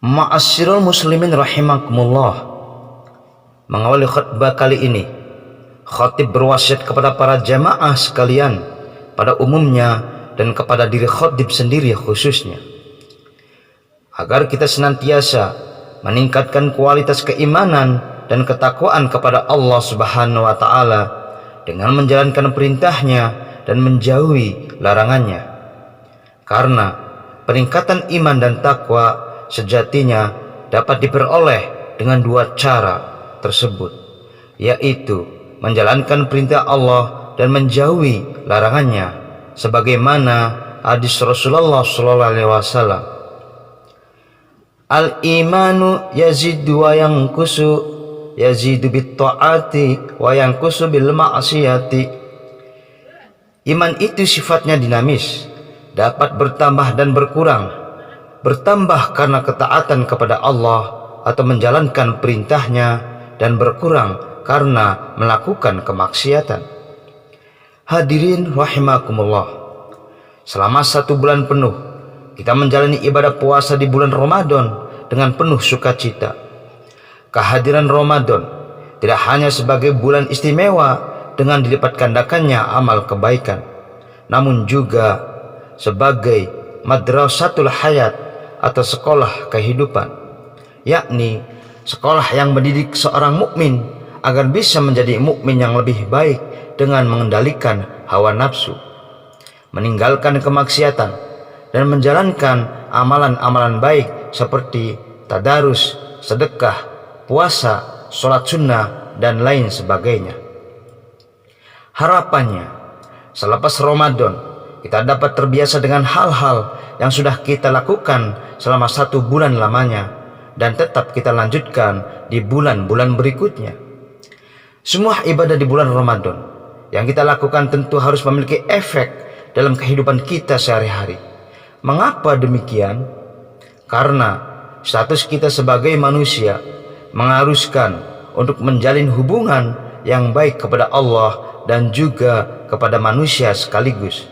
Ma'asyiral muslimin rahimakumullah. Mengawali khutbah kali ini, khatib berwasiat kepada para jamaah sekalian pada umumnya dan kepada diri khatib sendiri khususnya, agar kita senantiasa meningkatkan kualitas keimanan dan ketakwaan kepada Allah Subhanahu wa taala dengan menjalankan perintahnya dan menjauhi larangannya. Karena peningkatan iman dan takwa sejatinya dapat diperoleh dengan dua cara tersebut, yaitu menjalankan perintah Allah dan menjauhi larangannya, sebagaimana hadis Rasulullah SAW. Al-imanu yazidu wa yanqusu, yazidu bit ta'ati wa yanqusu bil ma'siyati. Iman itu sifatnya dinamis, dapat bertambah dan bertambah karena ketaatan kepada Allah atau menjalankan perintahnya, dan berkurang karena melakukan kemaksiatan. Hadirin rahimakumullah, selama 1 bulan penuh kita menjalani ibadah puasa di bulan Ramadan dengan penuh sukacita. Kehadiran Ramadan tidak hanya sebagai bulan istimewa dengan dilipat gandakannya amal kebaikan, namun juga sebagai madrasatul hayat atau sekolah kehidupan, yakni sekolah yang mendidik seorang mukmin agar bisa menjadi mukmin yang lebih baik dengan mengendalikan hawa nafsu, meninggalkan kemaksiatan, dan menjalankan amalan-amalan baik seperti tadarus, sedekah, puasa, sholat sunnah, dan lain sebagainya. Harapannya, selepas Ramadan kita dapat terbiasa dengan hal-hal yang sudah kita lakukan selama 1 bulan lamanya, dan tetap kita lanjutkan di bulan-bulan berikutnya. Semua ibadah di bulan Ramadan yang kita lakukan tentu harus memiliki efek dalam kehidupan kita sehari-hari. Mengapa demikian? Karena status kita sebagai manusia mengharuskan untuk menjalin hubungan yang baik kepada Allah dan juga kepada manusia sekaligus.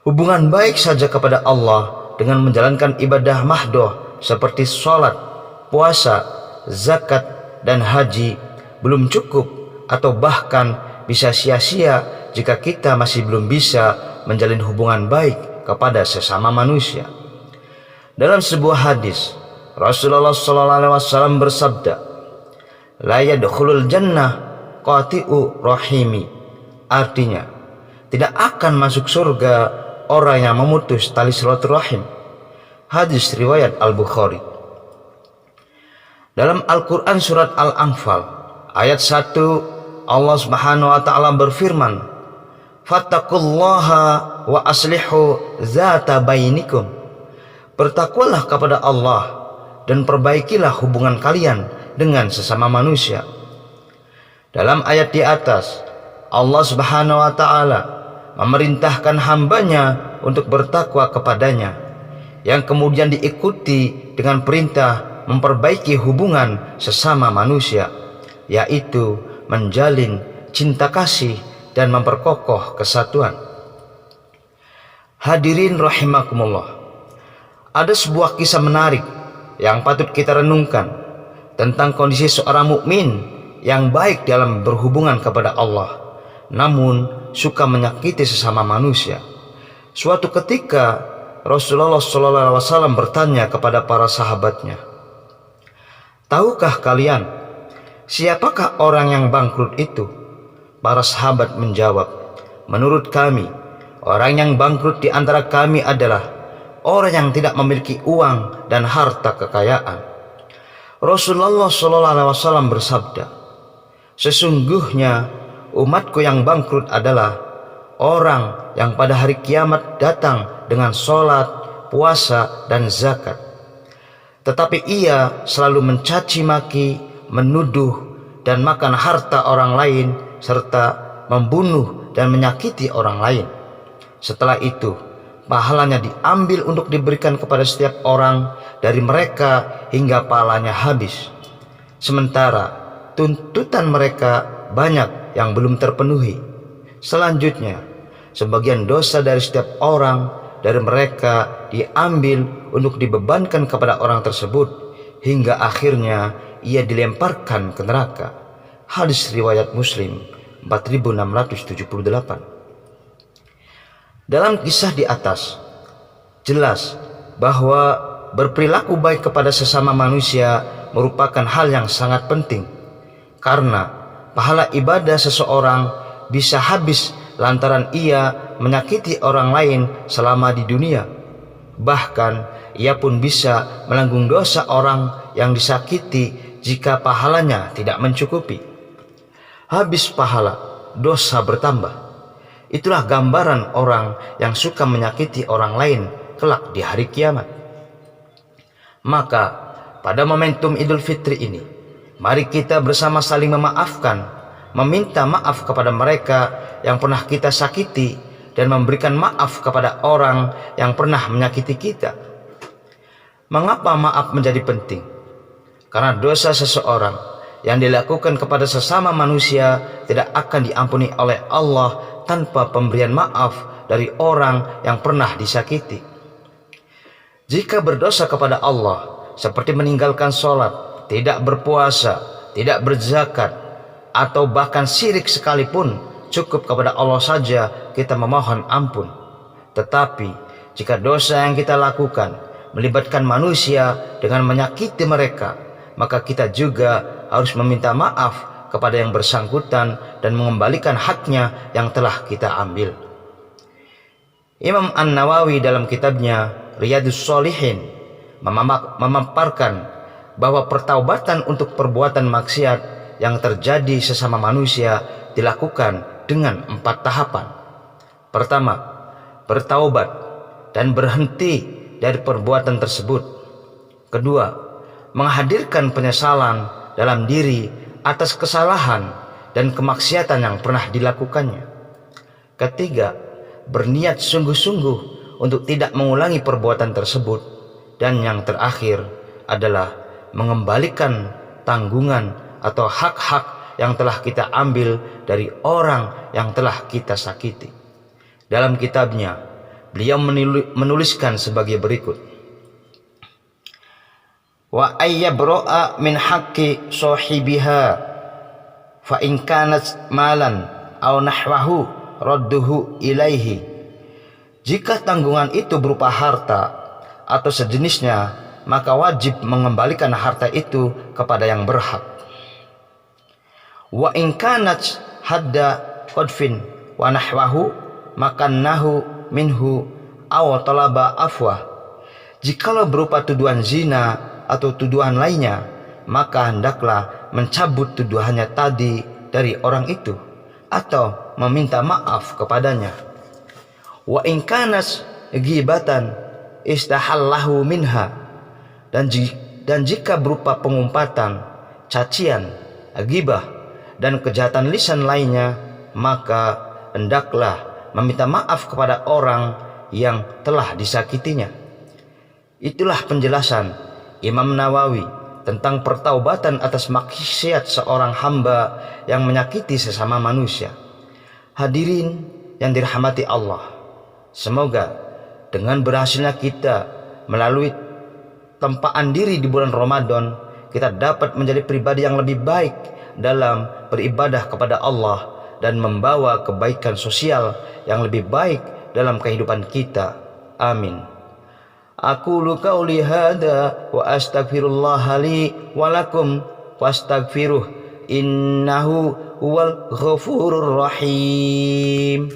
Hubungan baik saja kepada Allah dengan menjalankan ibadah mahdoh seperti sholat, puasa, zakat, dan haji belum cukup, atau bahkan bisa sia-sia jika kita masih belum bisa menjalin hubungan baik kepada sesama manusia. Dalam sebuah hadis, Rasulullah SAW bersabda, "La yadkhulul jannah qati'u rahimi." Artinya, tidak akan masuk surga orang yang memutus tali silaturahim. Hadis riwayat Al-Bukhari. Dalam Al-Quran surat Al-Anfal ayat 1, Allah Subhanahu wa ta'ala berfirman, "Fattaqullaha wa aslihu zata bainikum." Bertakwalah kepada Allah dan perbaikilah hubungan kalian dengan sesama manusia. Dalam ayat di atas, Allah Subhanahu wa ta'ala memerintahkan hambanya untuk bertakwa kepadanya, yang kemudian diikuti dengan perintah memperbaiki hubungan sesama manusia, yaitu menjalin cinta kasih dan memperkokoh kesatuan. Hadirin rahimakumullah, ada sebuah kisah menarik yang patut kita renungkan tentang kondisi seorang mukmin yang baik dalam berhubungan kepada Allah, namun suka menyakiti sesama manusia. Suatu ketika Rasulullah SAW bertanya kepada para sahabatnya, "Tahukah kalian siapakah orang yang bangkrut itu?" Para sahabat menjawab, "Menurut kami, orang yang bangkrut di antara kami adalah orang yang tidak memiliki uang dan harta kekayaan." Rasulullah SAW bersabda, "Sesungguhnya umatku yang bangkrut adalah orang yang pada hari kiamat datang dengan sholat, puasa, dan zakat, tetapi ia selalu mencaci maki, menuduh, dan makan harta orang lain, serta membunuh dan menyakiti orang lain. Setelah itu, pahalanya diambil untuk diberikan kepada setiap orang dari mereka hingga pahalanya habis. Sementara tuntutan mereka banyak yang belum terpenuhi. Selanjutnya, sebagian dosa dari setiap orang dari mereka diambil untuk dibebankan kepada orang tersebut, hingga akhirnya ia dilemparkan ke neraka. Hadis riwayat Muslim 4678. Dalam kisah di atas jelas bahwa berperilaku baik kepada sesama manusia merupakan hal yang sangat penting, karena pahala ibadah seseorang bisa habis lantaran ia menyakiti orang lain selama di dunia. Bahkan ia pun bisa menanggung dosa orang yang disakiti jika pahalanya tidak mencukupi. Habis pahala, dosa bertambah. Itulah gambaran orang yang suka menyakiti orang lain kelak di hari kiamat. Maka pada momentum Idul Fitri ini, mari kita bersama saling memaafkan, meminta maaf kepada mereka yang pernah kita sakiti, dan memberikan maaf kepada orang yang pernah menyakiti kita. Mengapa maaf menjadi penting? Karena dosa seseorang yang dilakukan kepada sesama manusia tidak akan diampuni oleh Allah tanpa pemberian maaf dari orang yang pernah disakiti. Jika berdosa kepada Allah seperti meninggalkan sholat, tidak berpuasa, tidak berzakat, atau bahkan syirik sekalipun, cukup kepada Allah saja kita memohon ampun. Tetapi jika dosa yang kita lakukan melibatkan manusia dengan menyakiti mereka, maka kita juga harus meminta maaf kepada yang bersangkutan dan mengembalikan haknya yang telah kita ambil. Imam An-Nawawi dalam kitabnya Riyadhus Shalihin memaparkan bahwa pertaubatan untuk perbuatan maksiat yang terjadi sesama manusia dilakukan dengan 4 tahapan. Pertama, bertaubat dan berhenti dari perbuatan tersebut. Kedua, menghadirkan penyesalan dalam diri atas kesalahan dan kemaksiatan yang pernah dilakukannya. Ketiga, berniat sungguh-sungguh untuk tidak mengulangi perbuatan tersebut. Dan yang terakhir adalah mengembalikan tanggungan atau hak-hak yang telah kita ambil dari orang yang telah kita sakiti. Dalam kitabnya, beliau menuliskan sebagai berikut: wa ayyabro'a min haqqi sahibiha fa in kanat malan aw nahwahu radduhu ilaihi. Jika tanggungan itu berupa harta atau sejenisnya, maka wajib mengembalikan harta itu kepada yang berhak. Wa in kanat hadda qadfin wa nahwahu makannahu minhu aw talaba afwah. Jikalau berupa tuduhan zina atau tuduhan lainnya, maka hendaklah mencabut tuduhannya tadi dari orang itu atau meminta maaf kepadanya. Wa in kanas ghibatan istahallahu minha, dan jika berupa pengumpatan, cacian, ghibah, dan kejahatan lisan lainnya, maka hendaklah meminta maaf kepada orang yang telah disakitinya. Itulah penjelasan Imam Nawawi tentang pertaubatan atas maksiat seorang hamba yang menyakiti sesama manusia. Hadirin yang dirahmati Allah, semoga dengan berhasilnya kita melalui tempaan diri di bulan Ramadan, kita dapat menjadi pribadi yang lebih baik dalam beribadah kepada Allah dan membawa kebaikan sosial yang lebih baik dalam kehidupan kita. Amin. Aqulu qauli hadza wa astaghfirullah li wa lakum wastaghfiruh innahu huwal ghafurur rahim.